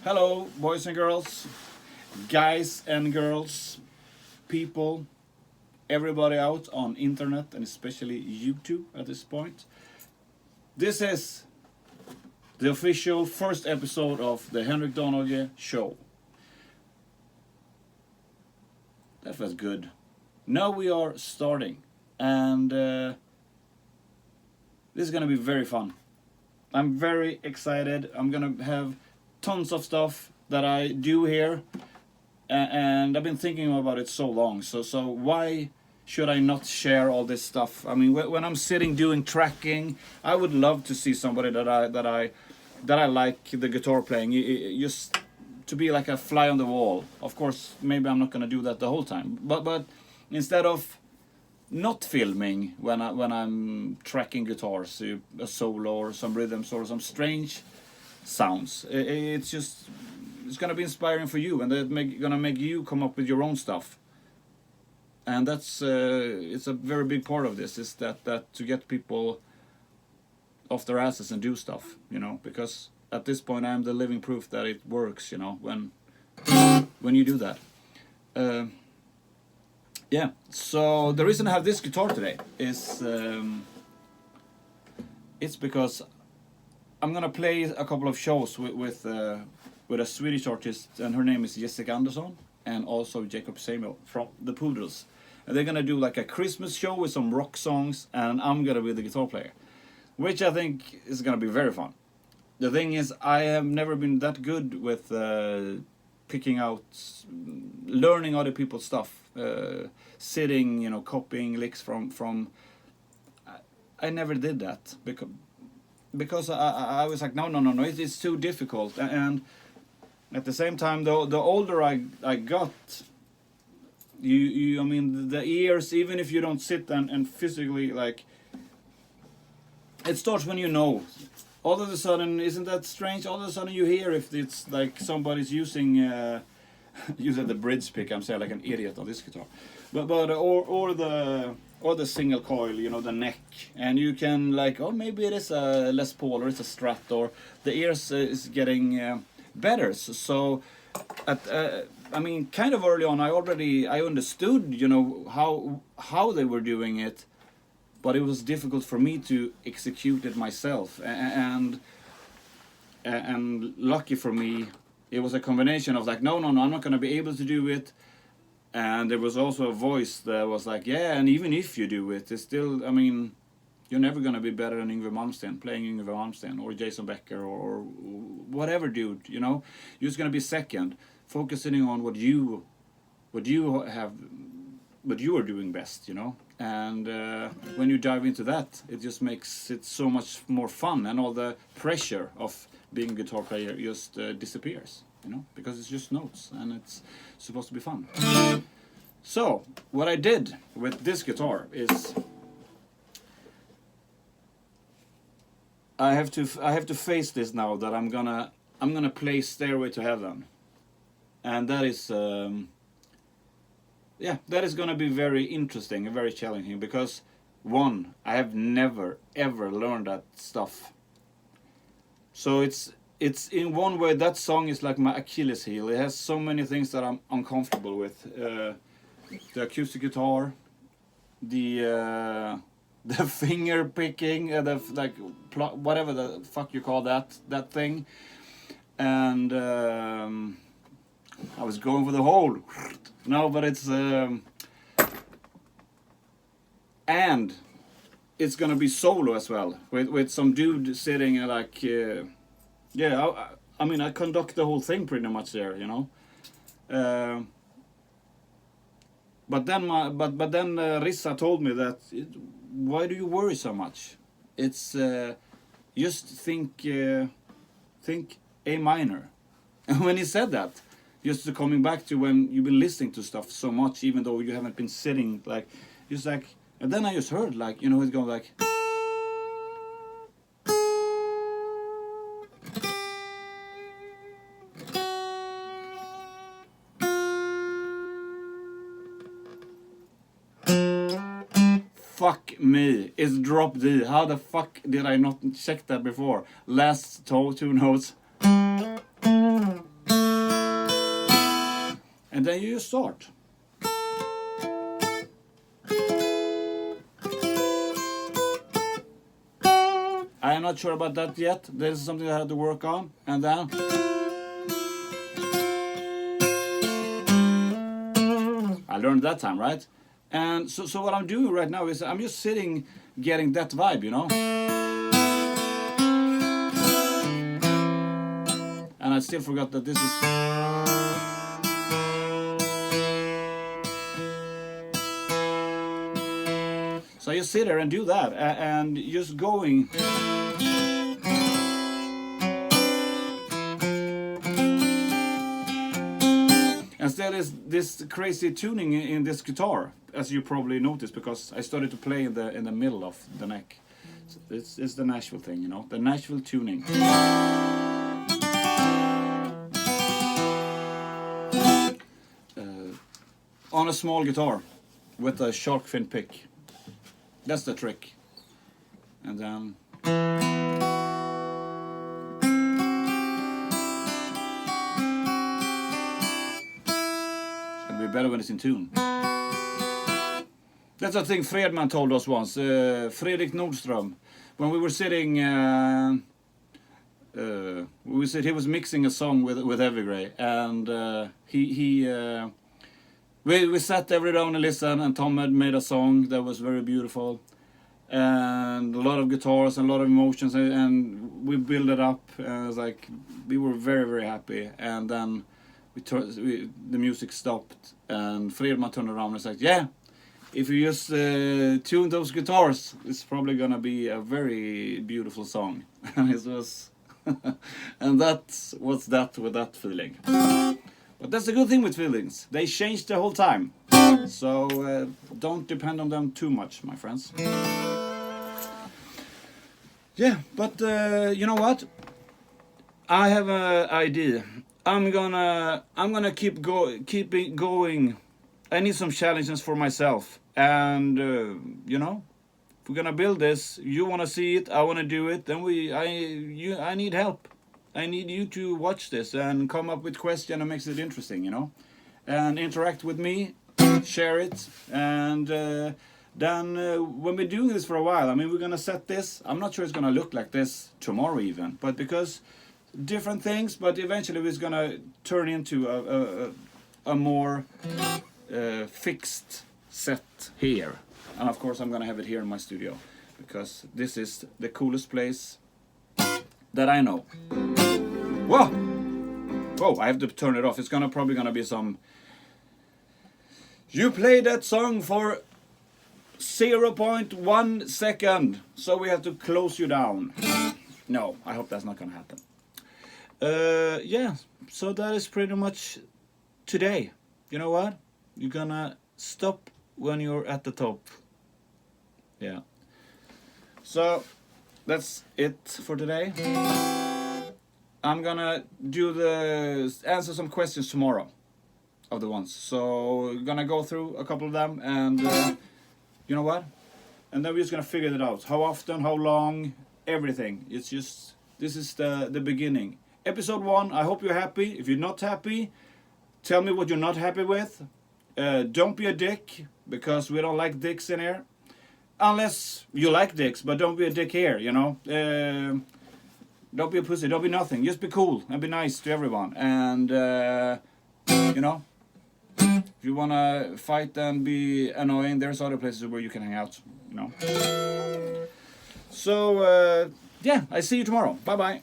Hello, boys and girls, guys and girls, people, everybody out on internet and especially YouTube at this point. This is the official first episode of the Henrik Danhage show. That was good. Now we are starting, and this is gonna be very fun. I'm very excited. I'm gonna have tons of stuff that I do here, and I've been thinking about it so long. So why should I not share all this stuff? I mean, when I'm sitting doing tracking, I would love to see somebody that I like the guitar playing. Just to be like a fly on the wall. Of course, maybe I'm not gonna do that the whole time, but instead of not filming when I'm tracking guitars, a solo or some rhythms or some strange sounds, it's gonna be inspiring for you, and gonna make you come up with your own stuff. And that's it's a very big part of this, is that to get people off their asses and do stuff, because at this point I'm the living proof that it works, when you do that. Yeah, so the reason I have this guitar today is it's because I'm gonna play a couple of shows with a Swedish artist, and her name is Jessica Andersson, and also Jacob Samuel from the Poodles. And they're gonna do like a Christmas show with some rock songs, and I'm gonna be the guitar player, which I think is gonna be very fun. The thing is, I have never been that good with picking out, learning other people's stuff, sitting, copying licks from. I never did that because I was like, no, it's too difficult. And at the same time, the older I got, I mean, the ears, even if you don't sit and physically, like, it starts when you know. All of a sudden, isn't that strange? All of a sudden you hear if it's like somebody's using the bridge pick. I'm saying like an idiot on this guitar, but or the single coil, the neck, and you can like, oh, maybe it is a Les Paul or it's a Strat, or the ears is getting better. So I mean, kind of early on, I understood, how they were doing it, but it was difficult for me to execute it myself. And lucky for me, it was a combination of like, no, I'm not going to be able to do it. And there was also a voice that was like, yeah, and even if you do it, it's still, I mean, you're never going to be better than Yngwie Malmsteen, playing Yngwie Malmsteen, or Jason Becker, or whatever dude, You're just going to be second, focusing on what you are doing best, And when you dive into that, it just makes it so much more fun, and all the pressure of being a guitar player just disappears, because it's just notes and it's supposed to be fun. So what I did with this guitar is I have to face this now, that I'm gonna play Stairway to Heaven, and that is that is gonna be very interesting and very challenging, because one, I have never ever learned that stuff. So it's in one way, that song is like my Achilles heel. It has so many things that I'm uncomfortable with. The acoustic guitar, the finger picking, whatever the fuck you call that thing, and I was going for the whole. No, but it's and it's gonna be solo as well, with some dude sitting like. I mean, I conduct the whole thing pretty much there, But then Rissa told me that, why do you worry so much? It's just think A minor. And when he said that, just coming back to when you've been listening to stuff so much, even though you haven't been sitting, like, just like, and then I just heard, like, it's going like. Fuck me, it's drop D. How the fuck did I not check that before? Last two notes. And then you start. I am not sure about that yet. This is something I have to work on. And then I learned that time, right? And so what I'm doing right now is I'm just sitting, getting that vibe, you know? And I still forgot that this is... So you sit there and do that, and just going... And still is this crazy tuning in this guitar, as you probably noticed, because I started to play in the middle of the neck. So it's the Nashville thing, you know, the Nashville tuning. On a small guitar with a shark fin pick. That's the trick. And then... Be better when it's in tune. That's a thing Fredman told us once. Fredrik Nordström, when we were sitting, he was mixing a song with Evergrey, and we sat every down and listened, and Tom had made a song that was very beautiful, and a lot of guitars and a lot of emotions, and we built it up, and it was like we were very, very happy, and then the music stopped, and Fredman turned around and said, "Yeah, if you just tune those guitars, it's probably gonna be a very beautiful song." And it was, and that's what's that with that feeling. But that's the good thing with feelings; they change the whole time. So don't depend on them too much, my friends. Yeah, but you know what? I have an idea. I'm gonna keep going. I need some challenges for myself, and you know, if we're gonna build this, you wanna see it, I wanna do it, then I need help. I need you to watch this and come up with questions that makes it interesting, you know, and interact with me, share it, and then when we're doing this for a while, I mean, we're gonna set this. I'm not sure it's gonna look like this tomorrow even, but because different things, but eventually it's gonna turn into a more fixed set here, and of course I'm gonna have it here in my studio because this is the coolest place that I know. Whoa, I have to turn it off. It's probably gonna be some. You played that song for 0.1 second, so we have to close you down. No, I hope that's not gonna happen. Yeah, so that is pretty much today. You know what? You're gonna stop when you're at the top. Yeah. So that's it for today. I'm gonna answer some questions tomorrow of the ones. So we're gonna go through a couple of them, and you know what? And then we're just gonna figure it out. How often, how long, everything. It's just, this is the beginning. Episode 1, I hope you're happy. If you're not happy, tell me what you're not happy with. Don't be a dick, because we don't like dicks in here. Unless you like dicks, but don't be a dick here, you know. Don't be a pussy, don't be nothing. Just be cool and be nice to everyone. And, you know, if you want to fight and be annoying, there's other places where you can hang out, you know. So, yeah, I see you tomorrow. Bye-bye.